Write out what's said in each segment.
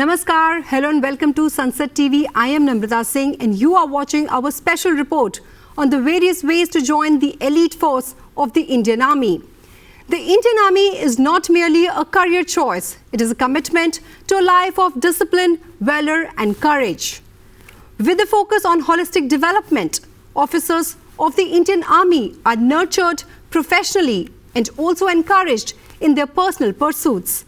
Namaskar, hello and welcome to Sansad TV. I am Namrata Singh and you are watching our special report on the various ways to join the elite force of the Indian Army. The Indian Army is not merely a career choice, it is a commitment to a life of discipline, valor and courage. With a focus on holistic development, officers of the Indian Army are nurtured professionally and also encouraged in their personal pursuits.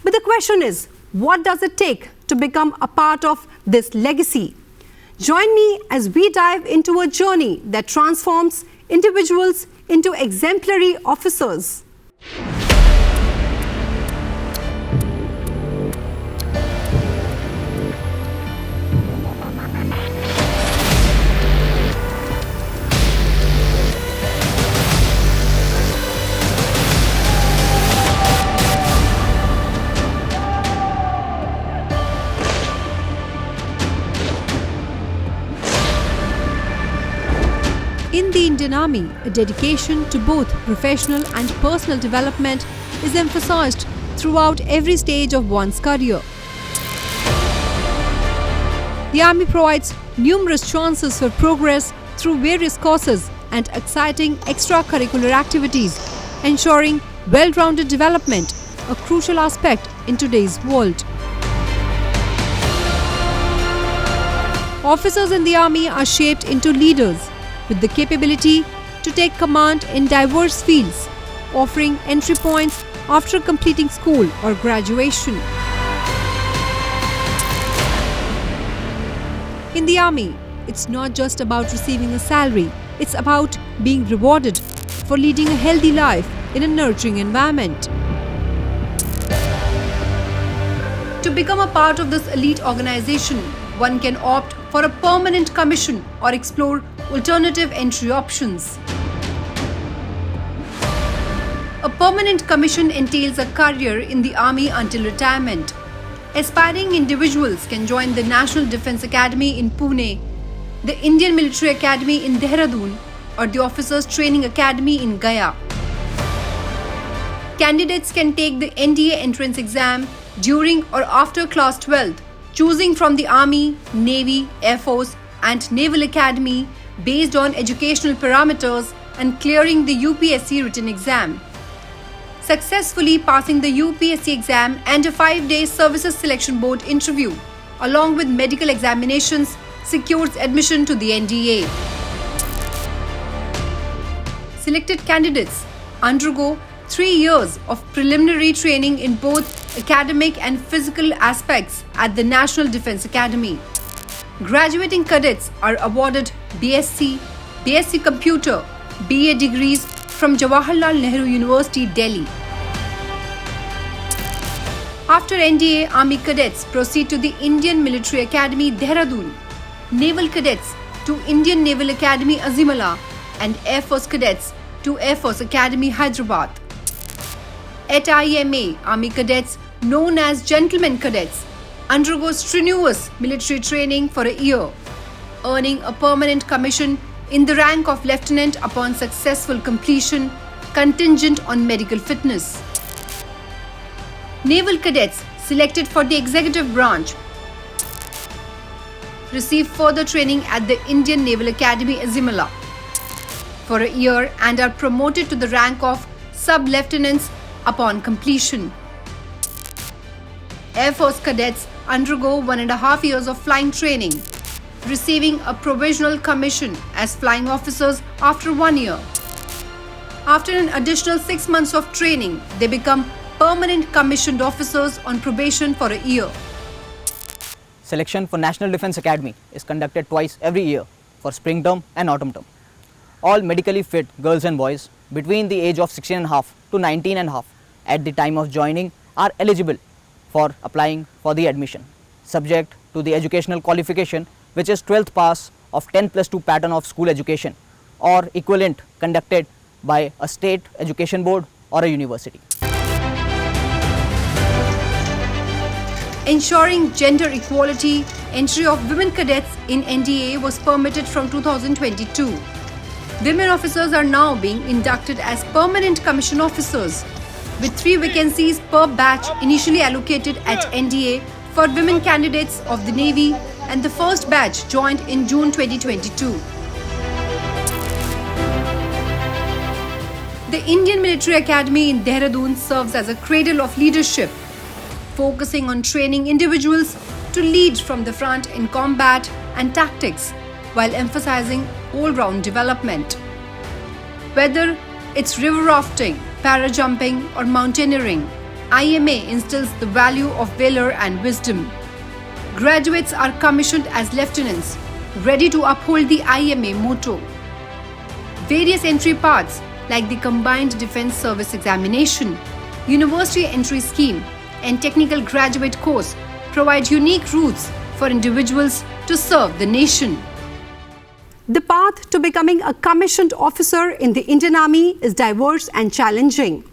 But the question is, what does it take to become a part of this legacy? Join me as we dive into a journey that transforms individuals into exemplary officers. In the Indian Army, a dedication to both professional and personal development is emphasized throughout every stage of one's career. The Army provides numerous chances for progress through various courses and exciting extracurricular activities, ensuring well-rounded development, a crucial aspect in today's world. Officers in the Army are shaped into leaders with the capability to take command in diverse fields, offering entry points after completing school or graduation. In the Army, it's not just about receiving a salary, it's about being rewarded for leading a healthy life in a nurturing environment. To become a part of this elite organization, one can opt for a permanent commission or explore alternative entry options. A permanent commission entails a career in the Army until retirement. Aspiring individuals can join the National Defence Academy in Pune, the Indian Military Academy in Dehradun, or the Officers Training Academy in Gaya. Candidates can take the NDA entrance exam during or after class 12th, choosing from the Army, Navy, Air Force and Naval Academy based on educational parameters and clearing the UPSC written exam. Successfully passing the UPSC exam and a 5-day Services Selection Board interview, along with medical examinations, secures admission to the NDA. Selected candidates undergo 3 years of preliminary training in both academic and physical aspects at the National Defence Academy. Graduating cadets are awarded BSc, BSc Computer, BA degrees from Jawaharlal Nehru University, Delhi. After NDA, Army cadets proceed to the Indian Military Academy, Dehradun, Naval cadets to Indian Naval Academy, Azimala, and Air Force cadets to Air Force Academy, Hyderabad. At IMA, Army cadets, known as Gentlemen Cadets, undergo strenuous military training for a year, earning a permanent commission in the rank of lieutenant upon successful completion, contingent on medical fitness. Naval cadets selected for the executive branch receive further training at the Indian Naval Academy, Azimala, for a year and are promoted to the rank of sub-lieutenants upon completion. Air Force cadets undergo 1.5 years of flying training, receiving a provisional commission as flying officers after 1 year. After an additional 6 months of training, they become permanent commissioned officers on probation for a year. Selection for National Defence Academy is conducted twice every year for spring term and autumn term. All medically fit girls and boys between the age of 16.5 to 19.5 at the time of joining are eligible for applying for the admission, subject to the educational qualification, which is 12th pass of 10+2 pattern of school education or equivalent conducted by a state education board or a university. Ensuring gender equality, entry of women cadets in NDA was permitted from 2022. Women officers are now being inducted as permanent commission officers, with 3 vacancies per batch initially allocated at NDA for women candidates of the Navy, and the first batch joined in June 2022. The Indian Military Academy in Dehradun serves as a cradle of leadership, focusing on training individuals to lead from the front in combat and tactics while emphasizing all-round development. Whether it's river rafting, para-jumping or mountaineering, IMA instills the value of valor and wisdom. Graduates are commissioned as lieutenants, ready to uphold the IMA motto. Various entry paths like the Combined Defence Service Examination, University Entry Scheme and Technical Graduate Course provide unique routes for individuals to serve the nation. The path to becoming a commissioned officer in the Indian Army is diverse and challenging.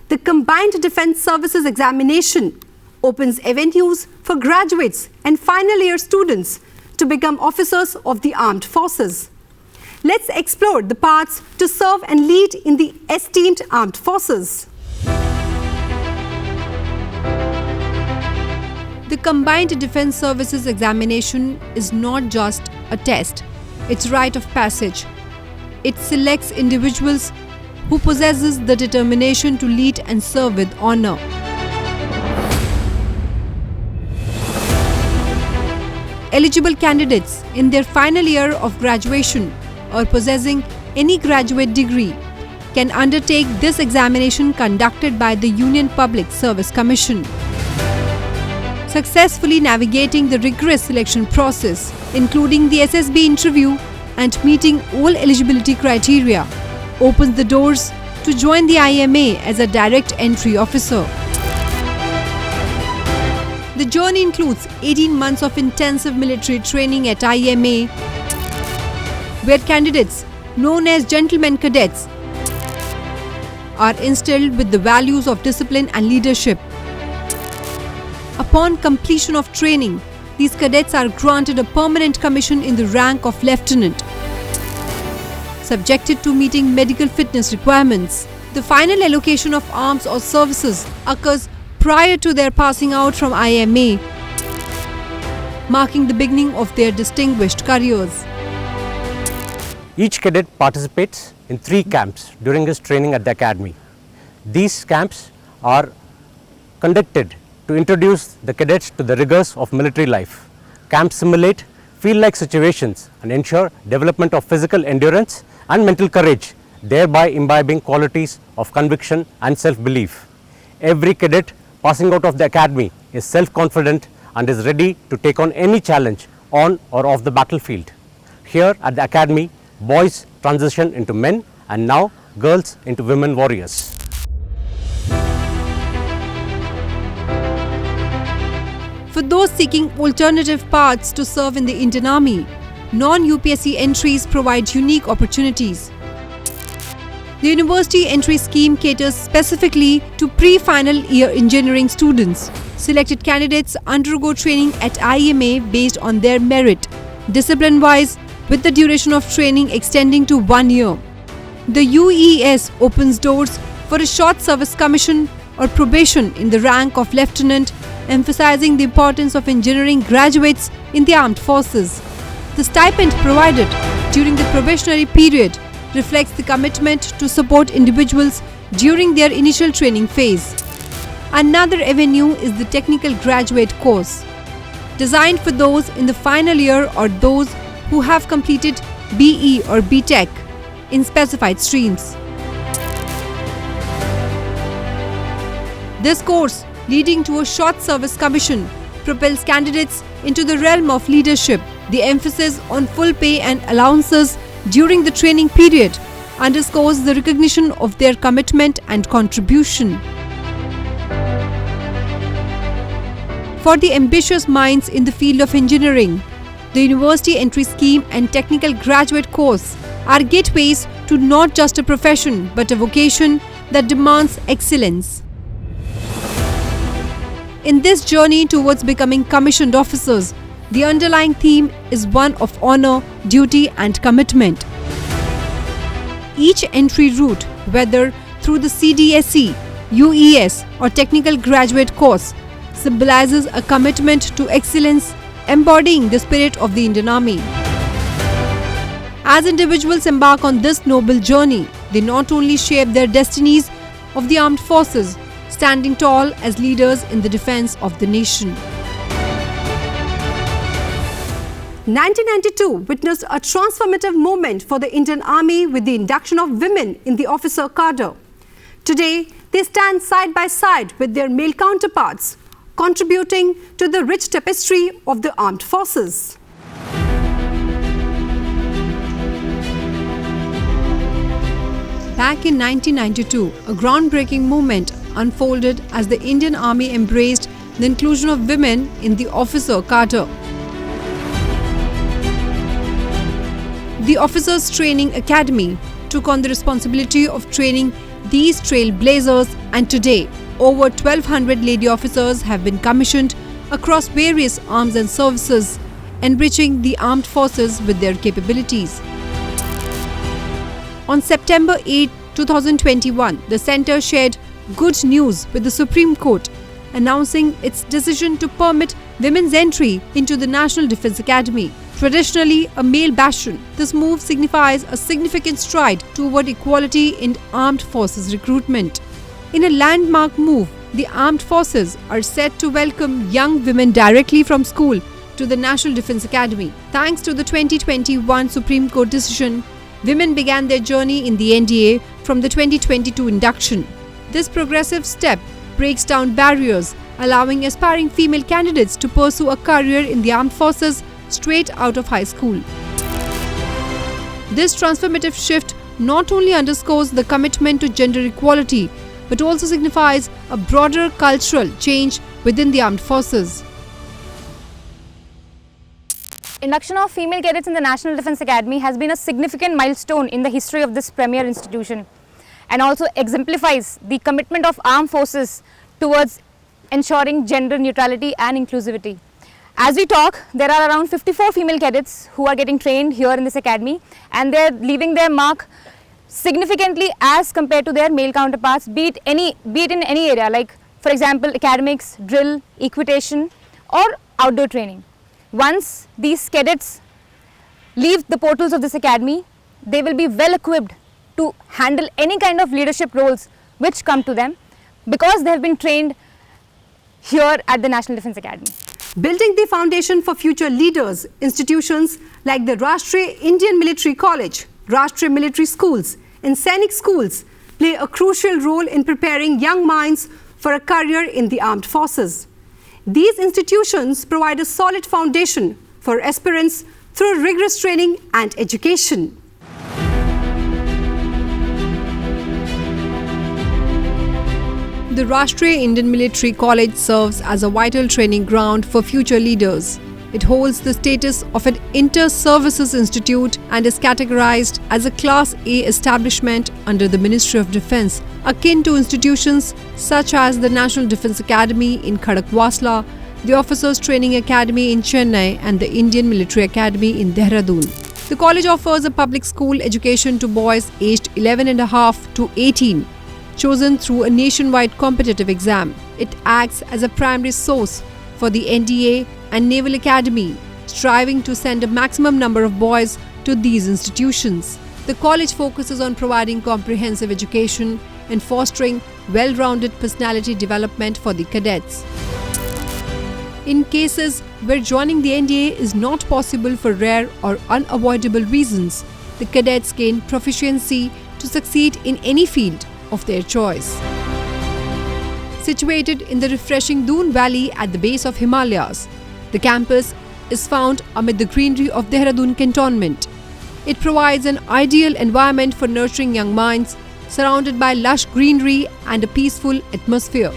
The Combined Defence Services Examination opens avenues for graduates and final year students to become officers of the armed forces. Let's explore the paths to serve and lead in the esteemed armed forces. The Combined Defence Services Examination is not just a test, it's rite of passage. It selects individuals who possesses the determination to lead and serve with honor. Eligible candidates in their final year of graduation or possessing any graduate degree can undertake this examination conducted by the Union Public Service Commission. Successfully navigating the rigorous selection process, including the SSB interview and meeting all eligibility criteria, opens the doors to join the IMA as a direct entry officer. The journey includes 18 months of intensive military training at IMA, where candidates, known as gentlemen cadets, are instilled with the values of discipline and leadership. Upon completion of training, these cadets are granted a permanent commission in the rank of lieutenant, subjected to meeting medical fitness requirements. The final allocation of arms or services occurs prior to their passing out from IMA, marking the beginning of their distinguished careers. Each cadet participates in 3 camps during his training at the academy. These camps are conducted to introduce the cadets to the rigors of military life. Camps simulate field-like situations and ensure development of physical endurance and mental courage, thereby imbibing qualities of conviction and self-belief. Every cadet passing out of the academy is self-confident and is ready to take on any challenge on or off the battlefield. Here at the academy, boys transition into men and now girls into women warriors. For those seeking alternative paths to serve in the Indian Army, non-UPSC entries provide unique opportunities. The University Entry Scheme caters specifically to pre-final year engineering students. Selected candidates undergo training at IMA based on their merit, discipline-wise, with the duration of training extending to 1 year. The UES opens doors for a short service commission or probation in the rank of lieutenant, emphasizing the importance of engineering graduates in the armed forces. The stipend provided during the probationary period reflects the commitment to support individuals during their initial training phase. Another avenue is the technical graduate course, designed for those in the final year or those who have completed BE or BTech in specified streams. This course, leading to a short service commission, propels candidates into the realm of leadership. The emphasis on full pay and allowances during the training period underscores the recognition of their commitment and contribution. For the ambitious minds in the field of engineering, the University Entry Scheme and Technical Graduate Course are gateways to not just a profession but a vocation that demands excellence. In this journey towards becoming commissioned officers, the underlying theme is one of honor, duty and commitment. Each entry route, whether through the CDSE, UES or Technical Graduate Course, symbolizes a commitment to excellence, embodying the spirit of the Indian Army. As individuals embark on this noble journey, they not only shape their destinies of the armed forces, standing tall as leaders in the defense of the nation. 1992 witnessed a transformative moment for the Indian Army with the induction of women in the officer cadre. Today, they stand side by side with their male counterparts, contributing to the rich tapestry of the armed forces. Back in 1992, a groundbreaking movement unfolded as the Indian Army embraced the inclusion of women in the officer cadre. The Officers Training Academy took on the responsibility of training these trailblazers, and today over 1,200 lady officers have been commissioned across various arms and services, enriching the armed forces with their capabilities. On September 8, 2021, the Centre shared good news with the Supreme Court, announcing its decision to permit women's entry into the National Defence Academy. Traditionally a male bastion, this move signifies a significant stride toward equality in armed forces recruitment. In a landmark move, the armed forces are set to welcome young women directly from school to the National Defence Academy. Thanks to the 2021 Supreme Court decision, women began their journey in the NDA from the 2022 induction. This progressive step breaks down barriers, allowing aspiring female candidates to pursue a career in the armed forces straight out of high school. This transformative shift not only underscores the commitment to gender equality, but also signifies a broader cultural change within the armed forces. Induction of female cadets in the National Defence Academy has been a significant milestone in the history of this premier institution, and also exemplifies the commitment of armed forces towards ensuring gender neutrality and inclusivity. As we talk, there are around 54 female cadets who are getting trained here in this academy, and they are leaving their mark significantly as compared to their male counterparts, be it in any area, like for example academics, drill, equitation or outdoor training. Once these cadets leave the portals of this academy, they will be well equipped to handle any kind of leadership roles which come to them, because they have been trained here at the National Defence Academy. Building the foundation for future leaders, institutions like the Rashtriya Indian Military College, Rashtriya Military Schools and Sainik Schools play a crucial role in preparing young minds for a career in the armed forces. These institutions provide a solid foundation for aspirants through rigorous training and education. The Rashtriya Indian Military College serves as a vital training ground for future leaders. It holds the status of an inter-services institute and is categorized as a Class A establishment under the Ministry of Defence, akin to institutions such as the National Defence Academy in Khadakwasla, the Officers Training Academy in Chennai and the Indian Military Academy in Dehradun. The college offers a public school education to boys aged 11.5 to 18. Chosen through a nationwide competitive exam. It acts as a primary source for the NDA and Naval Academy, striving to send a maximum number of boys to these institutions. The college focuses on providing comprehensive education and fostering well-rounded personality development for the cadets. In cases where joining the NDA is not possible for rare or unavoidable reasons, the cadets gain proficiency to succeed in any field of their choice. Situated in the refreshing Doon Valley at the base of Himalayas, the campus is found amid the greenery of Dehradun cantonment. It provides an ideal environment for nurturing young minds, surrounded by lush greenery and a peaceful atmosphere.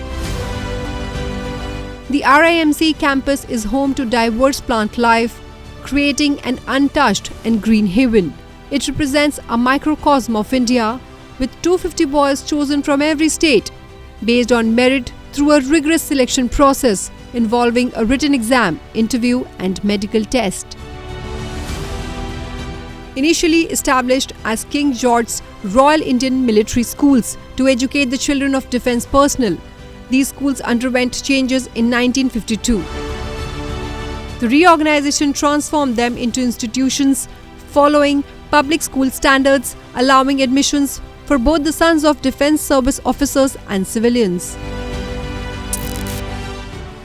The RIMC campus is home to diverse plant life, creating an untouched and green haven. It represents a microcosm of India, with 250 boys chosen from every state, based on merit through a rigorous selection process involving a written exam, interview and medical test. Initially established as King George's Royal Indian Military Schools to educate the children of defence personnel, these schools underwent changes in 1952. The reorganization transformed them into institutions following public school standards, allowing admissions for both the sons of Defence Service officers and civilians.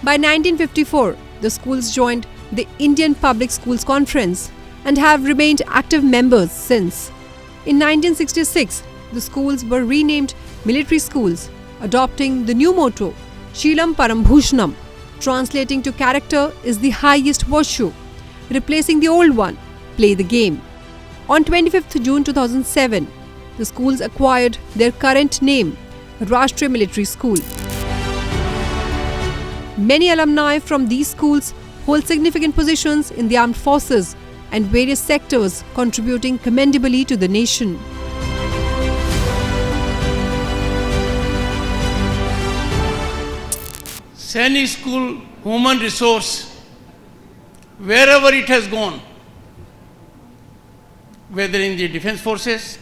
By 1954, the schools joined the Indian Public Schools Conference and have remained active members since. In 1966, the schools were renamed military schools, adopting the new motto, Shilam Param Bhushanam, translating to character is the highest virtue, replacing the old one, play the game. On 25th June 2007, the schools acquired their current name, Rajya Military School. Many alumni from these schools hold significant positions in the armed forces and various sectors, contributing commendably to the nation. Singh School Human Resource, wherever it has gone, whether in the defense forces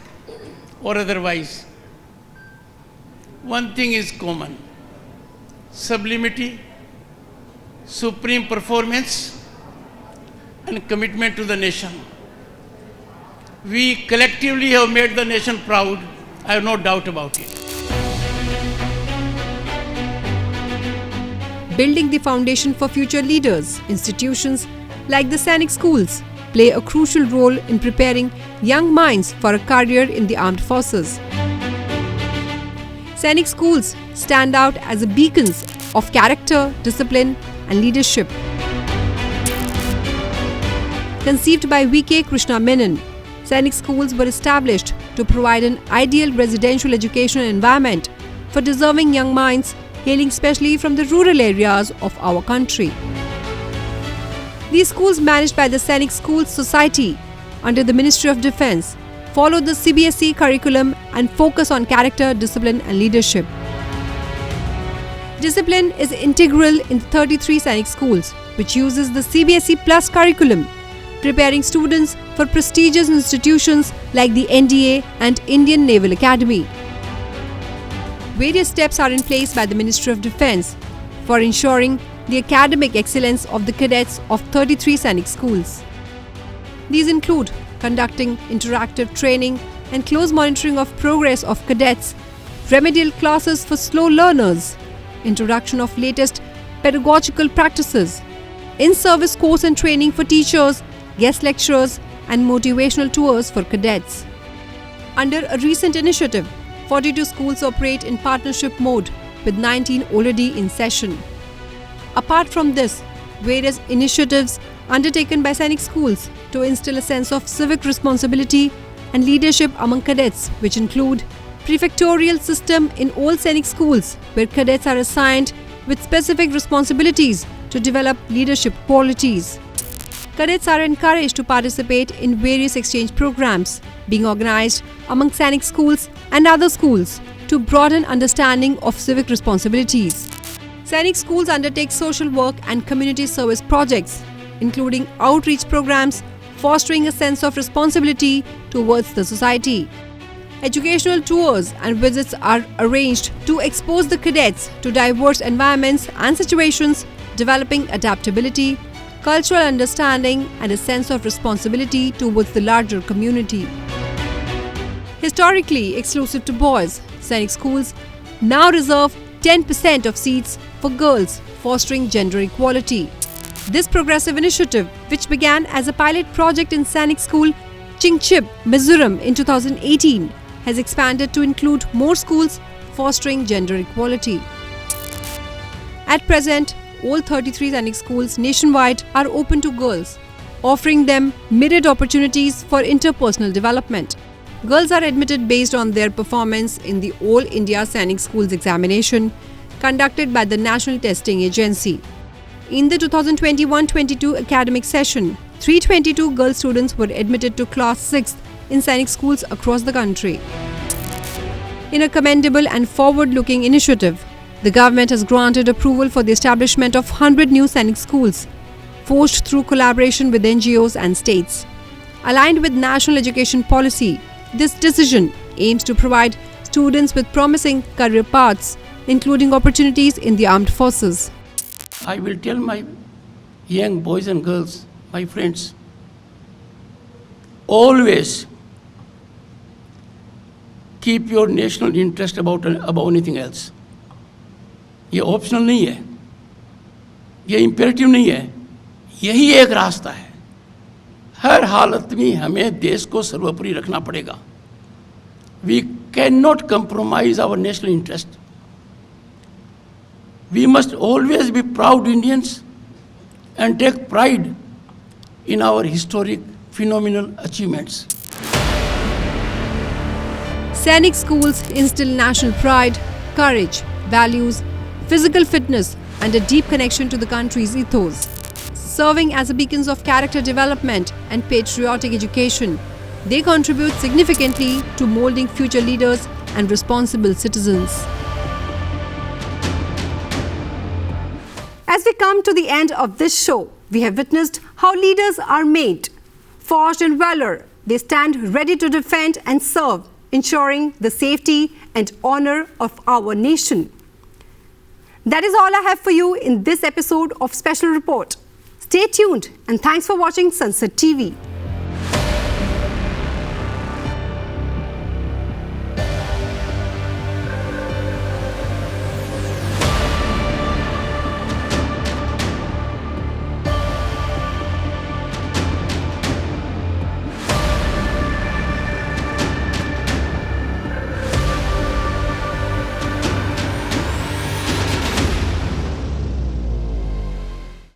or otherwise, one thing is common: sublimity, supreme performance, and commitment to the nation. We collectively have made the nation proud, I have no doubt about it. Building the foundation for future leaders, institutions like the Sainik schools play a crucial role in preparing young minds for a career in the armed forces. Sainik schools stand out as beacons of character, discipline, and leadership. Conceived by V.K. Krishna Menon, Sainik schools were established to provide an ideal residential educational environment for deserving young minds hailing specially from the rural areas of our country. These schools, managed by the Sainik Schools Society under the Ministry of Defence, follow the CBSE curriculum and focus on character, discipline, and leadership. Discipline is integral in 33 Sainik schools, which uses the CBSE Plus curriculum, preparing students for prestigious institutions like the NDA and Indian Naval Academy. Various steps are in place by the Ministry of Defence for ensuring the academic excellence of the cadets of 33 Sainik schools. These include conducting interactive training and close monitoring of progress of cadets, remedial classes for slow learners, introduction of latest pedagogical practices, in-service course and training for teachers, guest lecturers, and motivational tours for cadets. Under a recent initiative, 42 schools operate in partnership mode, with 19 already in session. Apart from this, various initiatives undertaken by Sainik schools to instill a sense of civic responsibility and leadership among cadets, which include prefectorial system in all Sainik schools, where cadets are assigned with specific responsibilities to develop leadership qualities. Cadets are encouraged to participate in various exchange programs being organized among Sainik schools and other schools to broaden understanding of civic responsibilities. Sainik schools undertake social work and community service projects, including outreach programs, fostering a sense of responsibility towards the society. Educational tours and visits are arranged to expose the cadets to diverse environments and situations, developing adaptability, cultural understanding, and a sense of responsibility towards the larger community. Historically exclusive to boys, Sainik schools now reserve 10% of seats for girls, fostering gender equality. This progressive initiative, which began as a pilot project in Sainik School, Chingchip, Mizoram in 2018, has expanded to include more schools, fostering gender equality. At present, all 33 Sainik schools nationwide are open to girls, offering them myriad opportunities for interpersonal development. Girls are admitted based on their performance in the All India Sainik Schools examination conducted by the National Testing Agency. In the 2021-22 academic session, 322 girl students were admitted to class 6th in Sainik schools across the country. In a commendable and forward-looking initiative, the government has granted approval for the establishment of 100 new Sainik schools, forged through collaboration with NGOs and states. Aligned with national education policy, this decision aims to provide students with promising career paths including opportunities in the armed forces. I will tell my young boys and girls, my friends, always keep your national interest above anything else. ये optional नहीं है, ये imperative नहीं है, यही एक रास्ता है. हर हालत में हमें देश को सर्वोपरि रखना पड़ेगा. We cannot compromise our national interest. We must always be proud Indians and take pride in our historic, phenomenal achievements. Sainik schools instill national pride, courage, values, physical fitness and a deep connection to the country's ethos. Serving as a beacons of character development and patriotic education, they contribute significantly to molding future leaders and responsible citizens. As we come to the end of this show, we have witnessed how leaders are made. Forged in valor, they stand ready to defend and serve, ensuring the safety and honor of our nation. That is all I have for you in this episode of Special Report. Stay tuned and thanks for watching Sansad TV.